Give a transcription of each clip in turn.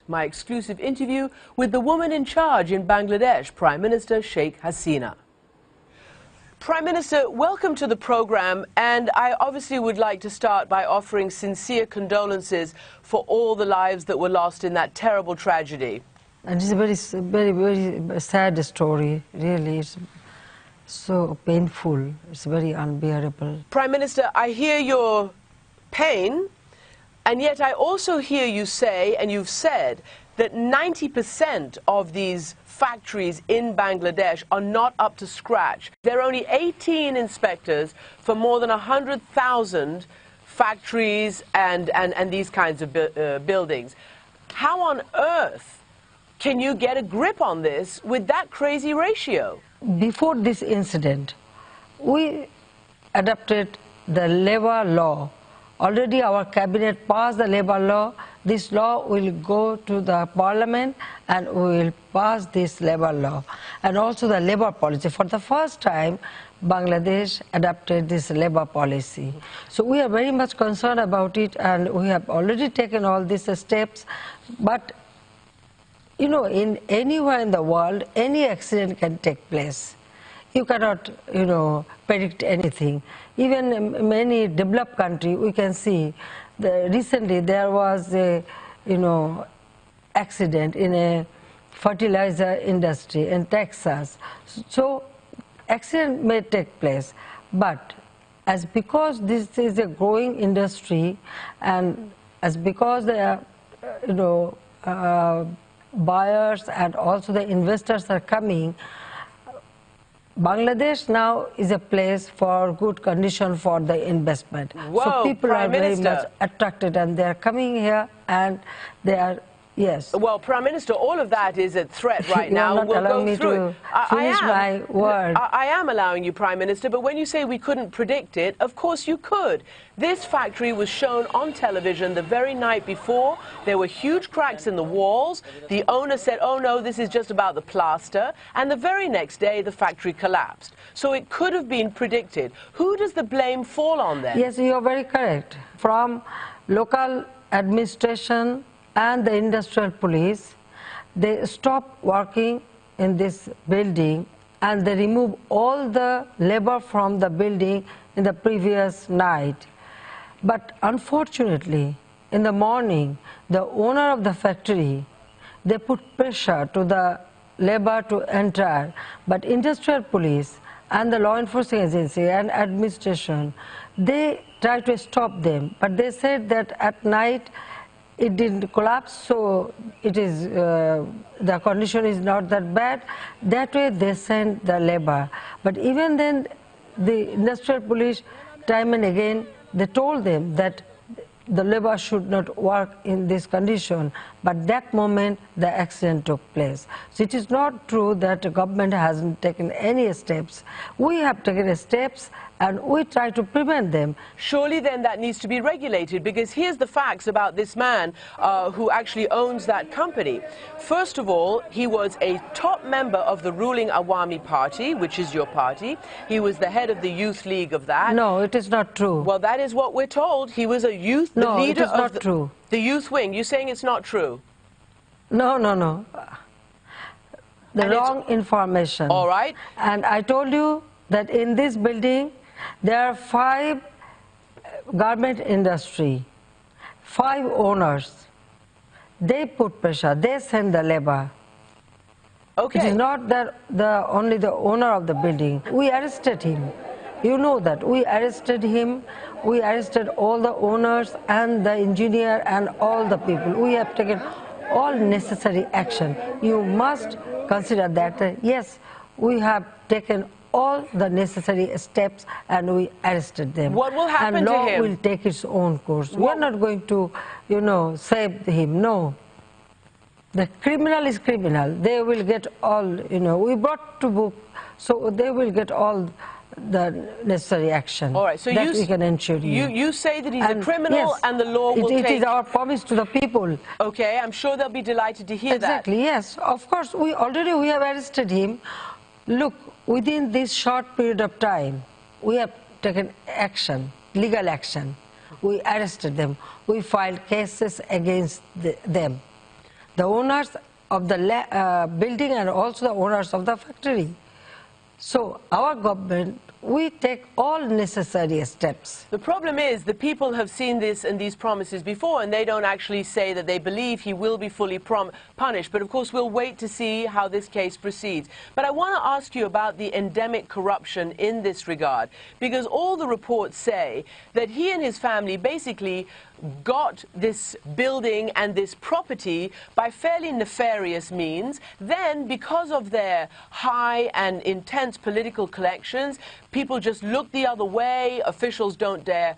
My exclusive interview with the woman in charge in Bangladesh, Prime Minister Sheikh Hasina. Prime Minister, welcome to the program, and I obviously would like to start by offering sincere condolences for all the lives that were lost in that terrible tragedy. And it's a very sad story, really. It's so painful. It's very unbearable. Prime Minister, I hear your pain, and yet I also hear you say, and you've said, that 90% of these factories in Bangladesh are not up to scratch. There are only 18 inspectors for more than 100,000 factories and these kinds of buildings. How on earth can you get a grip on this with that crazy ratio? Before this incident, we adopted the labor law. Already our cabinet passed the labor law. This law will go to the parliament and we will pass this labor law. And also the labor policy. For the first time, Bangladesh adopted this labor policy. So we are very much concerned about it, and we have already taken all these steps. But you know, in anywhere in the world, any accident can take place. You cannot, predict anything. Even in many developed countries, we can see recently there was a, accident in a fertilizer industry in Texas. So accident may take place, but because this is a growing industry, and because there are, buyers and also the investors are coming, Bangladesh now is a place for good condition for the investment. Whoa, so people Prime are very Minister. much attracted, and they are coming here, and they are, yes. Well, Prime Minister, all of that is a threat right You're now. not We'll allowing go me through to it. finish my word. I am allowing you, Prime Minister, but when you say we couldn't predict it, of course you could. This factory was shown on television the very night before. There were huge cracks in the walls. The owner said, oh no, this is just about the plaster. And the very next day, the factory collapsed. So it could have been predicted. Who does the blame fall on then? Yes, you are very correct. From local administration and the industrial police, they stopped working in this building, and they removed all the labor from the building in the previous night. But unfortunately, in the morning, the owner of the factory, they put pressure to the labor to enter, but industrial police and the law enforcement agency and administration, they tried to stop them, but they said that at night it didn't collapse, so it is the condition is not that bad. That way they sent the labor. But even then, the industrial police, time and again, they told them that the labor should not work in this condition, but that moment the accident took place. So it is not true that the government hasn't taken any steps. We have taken steps, and we try to prevent them. Surely then that needs to be regulated, because here's the facts about this man who actually owns that company. First of all, he was a top member of the ruling Awami Party, which is your party. He was the head of the youth league of that. No, it is not true. Well, that is what we're told. He was a youth, the No, leader it is not of true. The youth wing. You're saying it's not true? No. The And wrong information. All right. And I told you that in this building, there are 5 garment industry, 5 owners. They put pressure, they send the labor. Okay. It is not that only the owner of the building. We arrested him. You know that. We arrested him. We arrested all the owners and the engineer and all the people. We have taken all necessary action. You must consider that, yes, we have taken all the necessary steps and we arrested them. What will happen and to law him? will take its own course. We are not going to, save him. No. The criminal is criminal. They will get all, we brought to book, so they will get all the necessary action. All right, so that we can ensure you say that he's a criminal, yes, and the law will take... It is our promise to the people. Okay, I'm sure they'll be delighted to hear that. Exactly, yes. Of course, we have arrested him. Look, within this short period of time, we have taken action, legal action. We arrested them. We filed cases against them. the owners of the building and also the owners of the factory. So our government, we take all necessary steps. The problem is the people have seen this and these promises before, and they don't actually say that they believe he will be fully punished. But of course, we'll wait to see how this case proceeds. But I want to ask you about the endemic corruption in this regard, because all the reports say that he and his family basically got this building and this property by fairly nefarious means. Then, because of their high and intense political connections, people just look the other way. Officials don't dare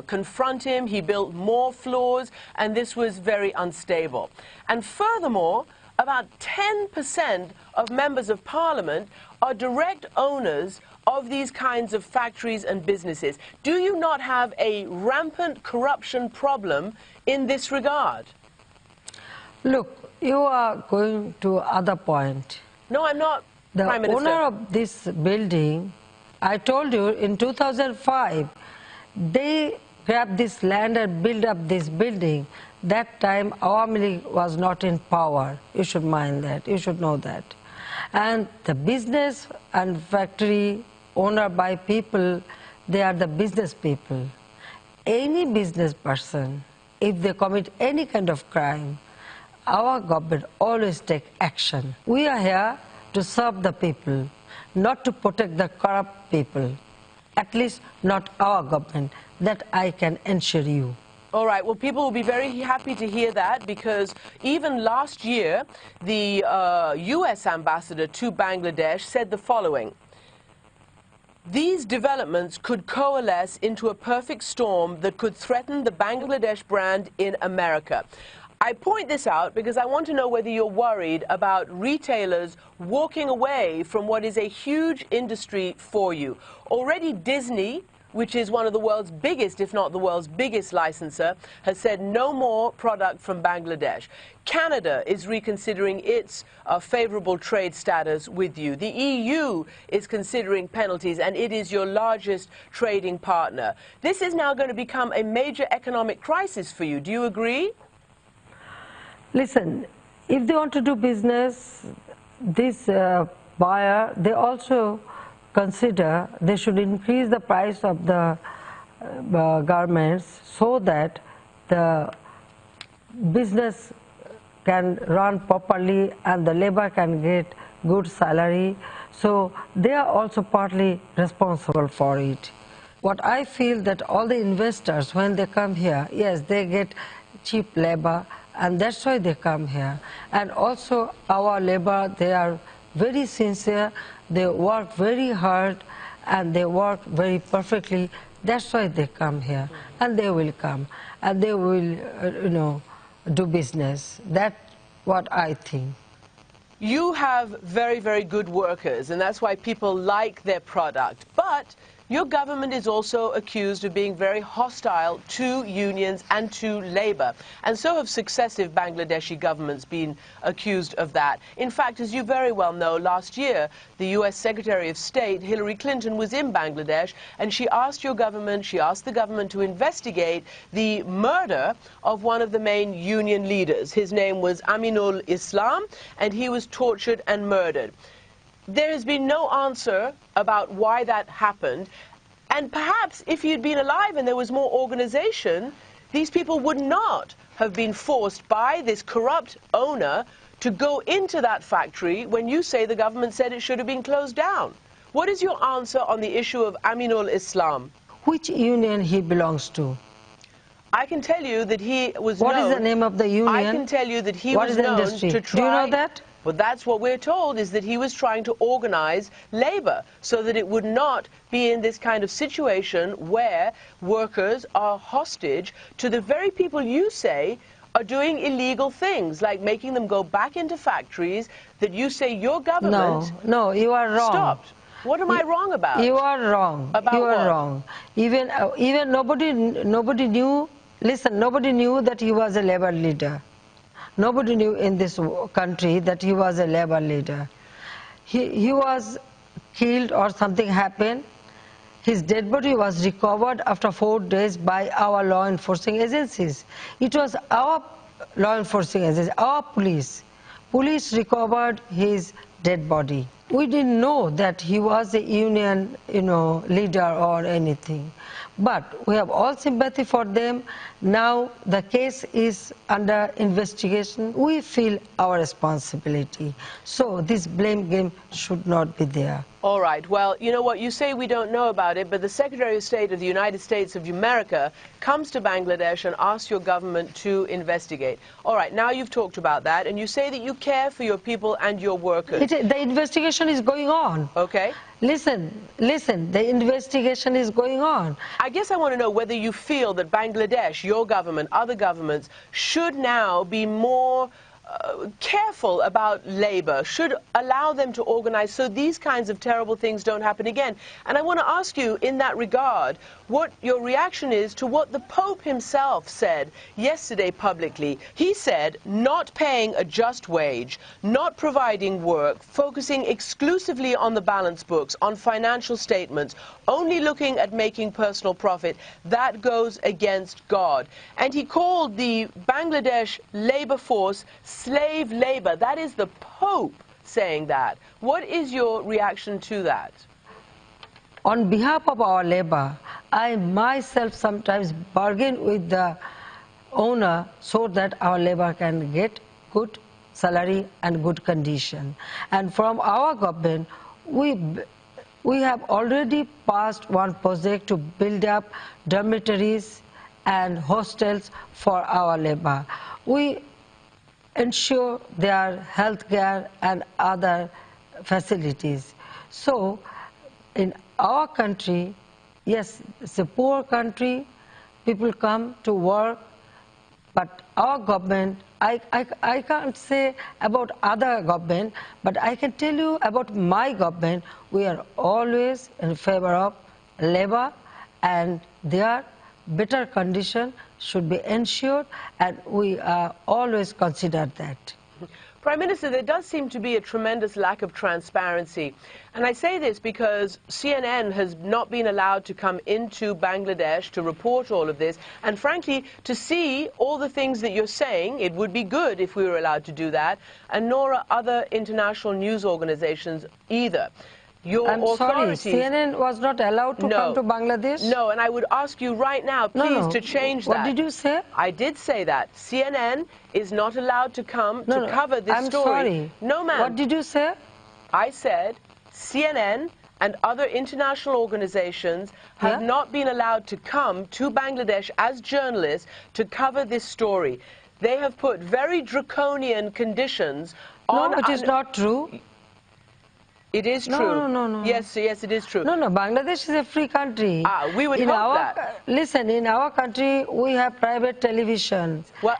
confront him. He built more floors, and this was very unstable. And furthermore, about 10% of members of parliament are direct owners of these kinds of factories and businesses. Do you not have a rampant corruption problem in this regard? Look, you are going to other point. No, I'm not, The Prime Minister. owner of this building, I told you, in 2005, they grabbed this land and built up this building. That time, Awami League was not in power. You should mind that. You should know that. And the business and factory owned by people, they are the business people. Any business person, if they commit any kind of crime, our government always take action. We are here to serve the people, not to protect the corrupt people. At least not our government. That I can assure you. All right. Well, people will be very happy to hear that, because even last year, the U.S. ambassador to Bangladesh said the following: these developments could coalesce into a perfect storm that could threaten the Bangladesh brand in America. I point this out because I want to know whether you're worried about retailers walking away from what is a huge industry for you. Already Disney, which is one of the world's biggest, if not the world's biggest licensor, has said no more product from Bangladesh. Canada is reconsidering its favorable trade status with you. The EU is considering penalties, and it is your largest trading partner. This is now going to become a major economic crisis for you. Do you agree? Listen, if they want to do business, this buyer, they also consider they should increase the price of the garments so that the business can run properly and the labor can get good salary. So they are also partly responsible for it. What I feel that all the investors, when they come here, yes, they get cheap labor, and that's why they come here. And also our labor, they are very sincere, they work very hard, and they work very perfectly. That's why they come here, and they will come, and they will, do business. That's what I think. You have very, very good workers, and that's why people like their product. But your government is also accused of being very hostile to unions and to labor. And so have successive Bangladeshi governments been accused of that. In fact, as you very well know, last year, the U.S. Secretary of State, Hillary Clinton, was in Bangladesh, and she asked your government, she asked the government to investigate the murder of one of the main union leaders. His name was Aminul Islam, and he was tortured and murdered. There has been no answer about why that happened. And perhaps if he'd been alive and there was more organization, these people would not have been forced by this corrupt owner to go into that factory when you say the government said it should have been closed down. What is your answer on the issue of Aminul Islam? Which union he belongs to? I can tell you that he was known... What is the name of the union? I can tell you that he What was is the known industry? to try... Do you know that? Well, that's what we're told, is that he was trying to organize labor so that it would not be in this kind of situation where workers are hostage to the very people you say are doing illegal things, like making them go back into factories that you say your government... No, you are wrong. Stopped. What am I wrong about? You are wrong. About you are what? wrong. Even nobody knew, listen, nobody knew that he was a labor leader. Nobody knew in this country that he was a labor leader. He was killed or something happened. His dead body was recovered after 4 days by our law enforcing agencies. It was our law enforcement agencies, our police recovered his dead body. We didn't know that he was a union, leader or anything. But we have all sympathy for them. Now the case is under investigation. We feel our responsibility. So this blame game should not be there. All right. Well, you know what? You say we don't know about it, but the Secretary of State of the United States of America comes to Bangladesh and asks your government to investigate. All right. Now you've talked about that, and you say that you care for your people and your workers. The investigation is going on. Okay. Listen, the investigation is going on. I guess I want to know whether you feel that Bangladesh, your government, other governments, should now be more careful about labor, should allow them to organize so these kinds of terrible things don't happen again. And I want to ask you in that regard what your reaction is to what the Pope himself said yesterday publicly. He said not paying a just wage, not providing work, focusing exclusively on the balance books, on financial statements, only looking at making personal profit, that goes against God. And he called the Bangladesh labor force slave labor. That is the Pope saying that. What is your reaction to that? On behalf of our labor, I myself sometimes bargain with the owner so that our labor can get good salary and good condition. And from our government, we have already passed one project to build up dormitories and hostels for our labor. We ensure their health care and other facilities. So in our country, yes, it's a poor country, people come to work, but our government, I can't say about other government, but I can tell you about my government. We are always in favor of labor, and their better condition should be ensured, and we always consider that. Prime Minister, there does seem to be a tremendous lack of transparency. And I say this because CNN has not been allowed to come into Bangladesh to report all of this. And frankly, to see all the things that you're saying, it would be good if we were allowed to do that. And nor are other international news organizations either. I'm sorry, CNN was not allowed to come to Bangladesh? No, and I would ask you right now, please, to change that. What did you say? I did say that. CNN is not allowed to come to cover this story. I'm sorry. No, ma'am. What did you say? I said CNN and other international organizations have not been allowed to come to Bangladesh as journalists to cover this story. They have put very draconian conditions on... No, it is not true. It is true. No. Yes, it is true. No, Bangladesh is a free country. We would hope that. Listen, in our country, we have private televisions. Well,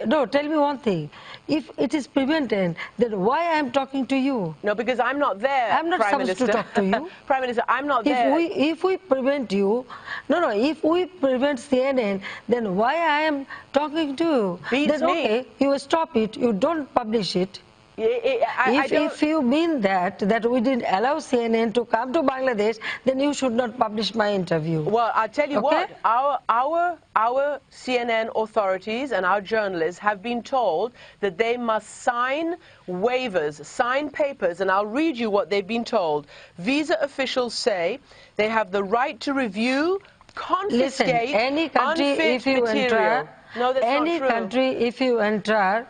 no, tell me one thing. If it is prevented, then why I am talking to you? No, because I'm not there, I'm not Prime supposed Minister. to talk to you. Prime Minister, I'm not there. If we prevent you, if we prevent CNN, then why I am talking to you? Beats me. Okay, you stop it, you don't publish it. If you mean that we didn't allow CNN to come to Bangladesh, then you should not publish my interview. Well, I'll tell you what, our CNN authorities and our journalists have been told that they must sign waivers, sign papers, and I'll read you what they've been told. Visa officials say they have the right to review, confiscate, any country, if you material. No, that's not true. Any country, if you enter...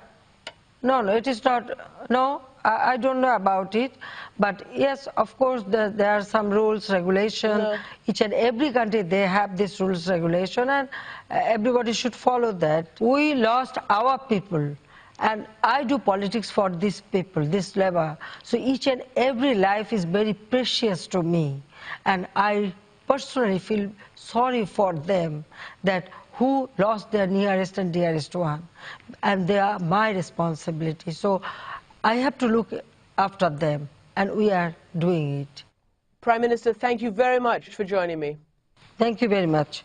No, it is not. No, I don't know about it. But yes, of course, there are some rules, regulation. No. Each and every country, they have this rules, regulation, and everybody should follow that. We lost our people, and I do politics for these people, this labor. So each and every life is very precious to me, and I personally feel sorry for them that who lost their nearest and dearest one, and they are my responsibility. So I have to look after them, and we are doing it. Prime Minister, thank you very much for joining me. Thank you very much.